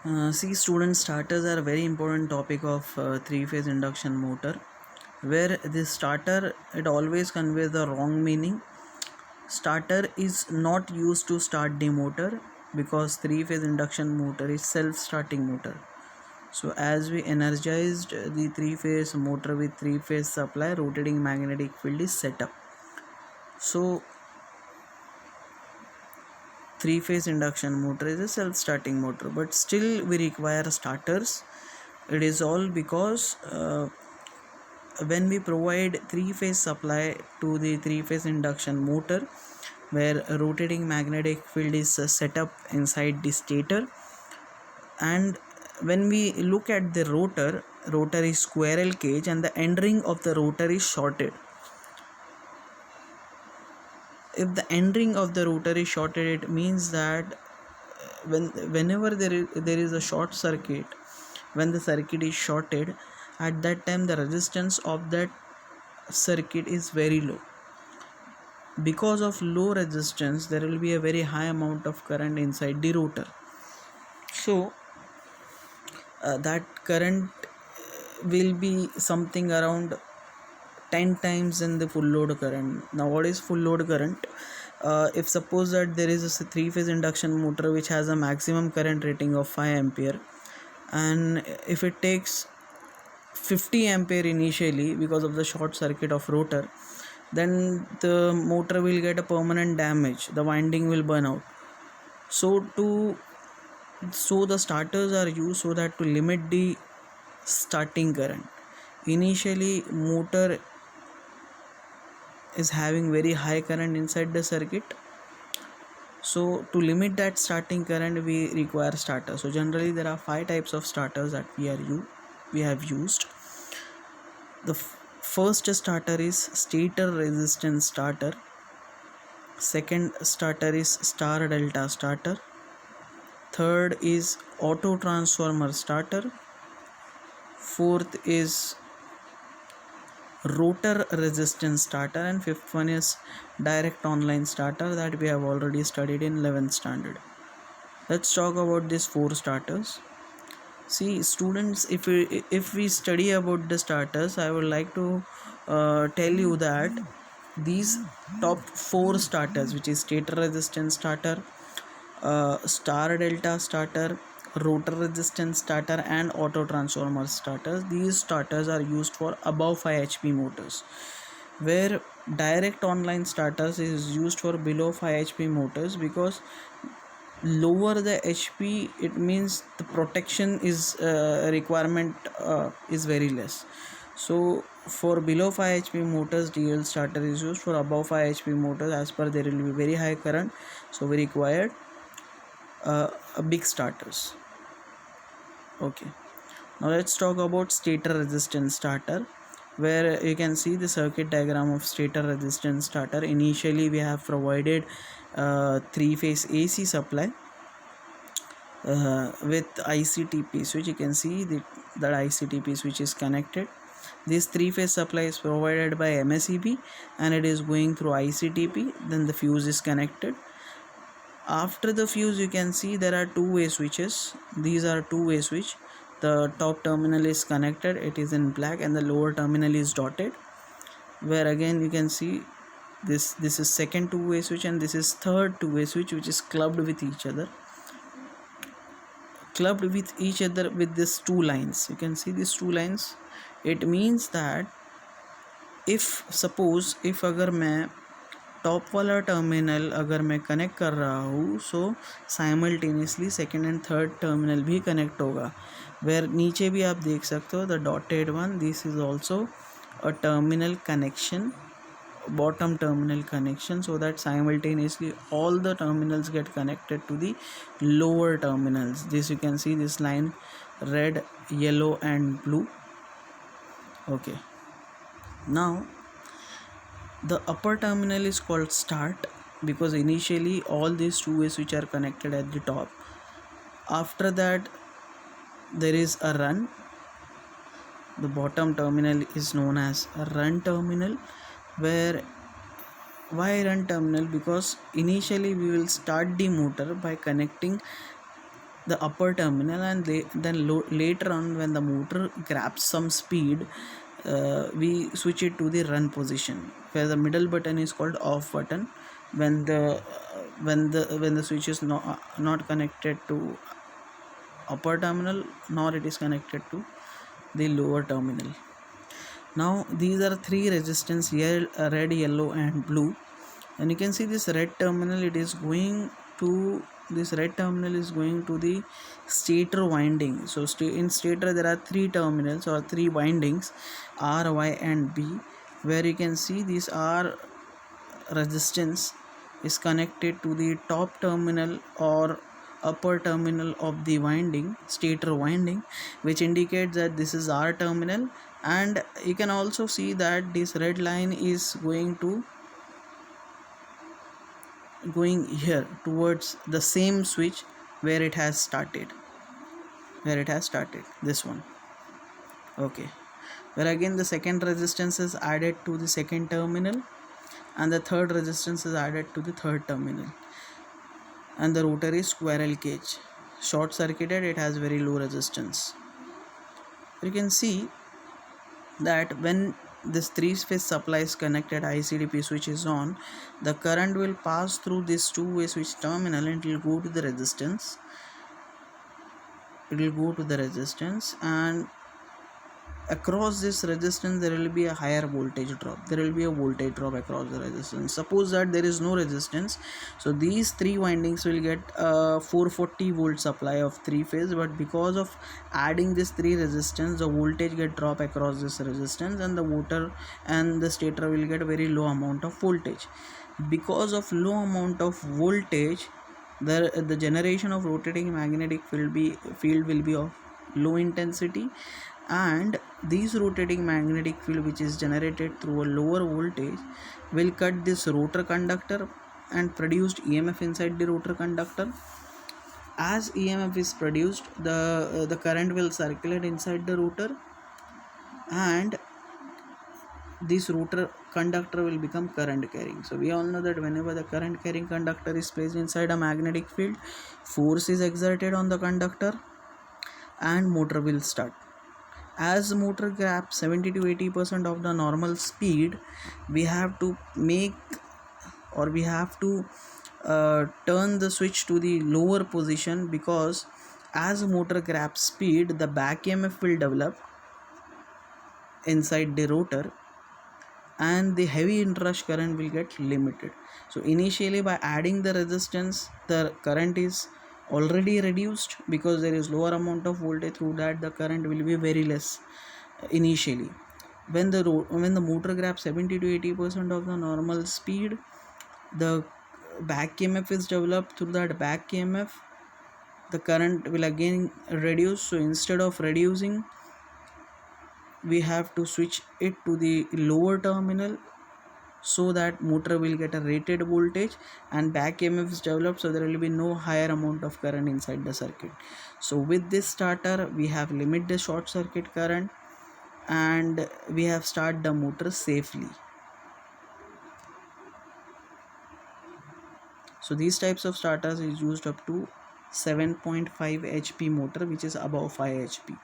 See, students, starters are a very important topic of three-phase induction motor. Where this starter, it always conveys the wrong meaning. Starter is not used to start the motor because three-phase induction motor is self-starting motor. So as we energized the three-phase motor with three-phase supply, rotating magnetic field is set up. So three-phase induction motor is a self-starting motor, but still we require starters. It is all because when we provide three-phase supply to the three-phase induction motor, where a rotating magnetic field is set up inside the stator, and when we look at the rotor is squirrel cage and the end ring of the rotor is shorted. If the end ring of the rotor is shorted, it means that whenever there is a short circuit, when the circuit is shorted, at that time the resistance of that circuit is very low. Because of low resistance, there will be a very high amount of current inside the rotor. So that current will be something around 10 times in the full load current. Now what is full load current? If suppose that there is a three-phase induction motor which has a maximum current rating of 5 ampere, and if it takes 50 ampere initially because of the short circuit of rotor, then the motor will get a permanent damage, the winding will burn out. So the starters are used so that to limit the starting current. Initially motor is having very high current inside the circuit, so to limit that starting current we require starters. So generally there are 5 types of starters that we have used. The first starter is stator resistance starter, second starter is star delta starter, third is auto transformer starter, fourth is rotor resistance starter, and fifth one is direct online starter that we have already studied in 11th standard. Let's talk about these 4 starters. See students, if we study about the starters, I would like to tell you that these top 4 starters, which is stator resistance starter, star delta starter, rotor resistance starter, and auto transformer starters, these starters are used for above 5 HP motors, where direct online starters is used for below 5 HP motors, because lower the HP, it means the protection is requirement is very less. So for below 5 HP motors, DL starter is used. For above 5 HP motors, as per there will be very high current, so we required a big starters. Okay, now let's talk about stator resistance starter, where you can see the circuit diagram of stator resistance starter. Initially we have provided 3-phase AC supply with ICTP switch. You can see that ICTP switch is connected. This 3-phase supply is provided by MSEB and it is going through ICTP. Then the fuse is connected. After the fuse, you can see there are two-way switches. These are two-way switch. The top terminal is connected, it is in black, and the lower terminal is dotted, where again you can see this is second two-way switch and this is third two-way switch, which is clubbed with each other with these two lines. You can see these two lines. It means that if अगर मैं top वाला terminal अगर मैं connect कर रहा हूँ, so simultaneously second and third terminal भी connect होगा, वेयर नीचे भी आप देख सकते हो the dotted one, this is also a terminal connection, bottom terminal connection, so that simultaneously all the terminals get connected to the lower terminals. This you can see this line, red, yellow and blue. Okay, now the upper terminal is called start because initially all these two ways which are connected at the top. After that there is a run. The bottom terminal is known as a run terminal, where why run terminal? Because initially we will start the motor by connecting the upper terminal, and later on when the motor grabs some speed, we switch it to the run position, where the middle button is called off button when the switch is not connected to upper terminal, nor it is connected to the lower terminal. Now these are three resistance here, red, yellow and blue, and you can see this red terminal, it is going to this red terminal is going to the stator winding. So in stator there are three terminals or three windings, R, Y and B, where you can see these R resistance is connected to the top terminal or upper terminal of the winding, stator winding, which indicates that this is R terminal. And you can also see that this red line is going here towards the same switch where it has started, this one. Okay, where again the second resistance is added to the second terminal, and the third resistance is added to the third terminal, and the rotor is squirrel cage, short circuited, it has very low resistance. You can see that when this three-phase supply is connected, ICDP switch is on, the current will pass through this two-way switch terminal and it will go to the resistance. And across this resistance there will be a higher voltage drop. Across the resistance. Suppose that there is no resistance, so these three windings will get a 440 volt supply of three phase, but because of adding this three resistance, the voltage get drop across this resistance, and the motor and the stator will get very low amount of voltage. Because of low amount of voltage, the generation of rotating magnetic field will be of low intensity, and this rotating magnetic field which is generated through a lower voltage will cut this rotor conductor and produced EMF inside the rotor conductor. As EMF is produced, the current will circulate inside the rotor, and this rotor conductor will become current carrying. So we all know that whenever the current carrying conductor is placed inside a magnetic field, force is exerted on the conductor and motor will start. As motor grabs 70 to 80% of the normal speed, we have to turn the switch to the lower position, because as motor grabs speed, the back EMF will develop inside the rotor and the heavy inrush current will get limited. So initially, by adding the resistance, the current is already reduced because there is lower amount of voltage. Through that, the current will be very less initially. When the motor grabs 70 to 80% of the normal speed, the back EMF is developed. Through that back EMF, the current will again reduce. So instead of reducing, we have to switch it to the lower terminal, so that motor will get a rated voltage and back EMF is developed, so there will be no higher amount of current inside the circuit. So with this starter, we have limited the short circuit current and we have started the motor safely. So these types of starters is used up to 7.5 HP motor, which is above 5 HP.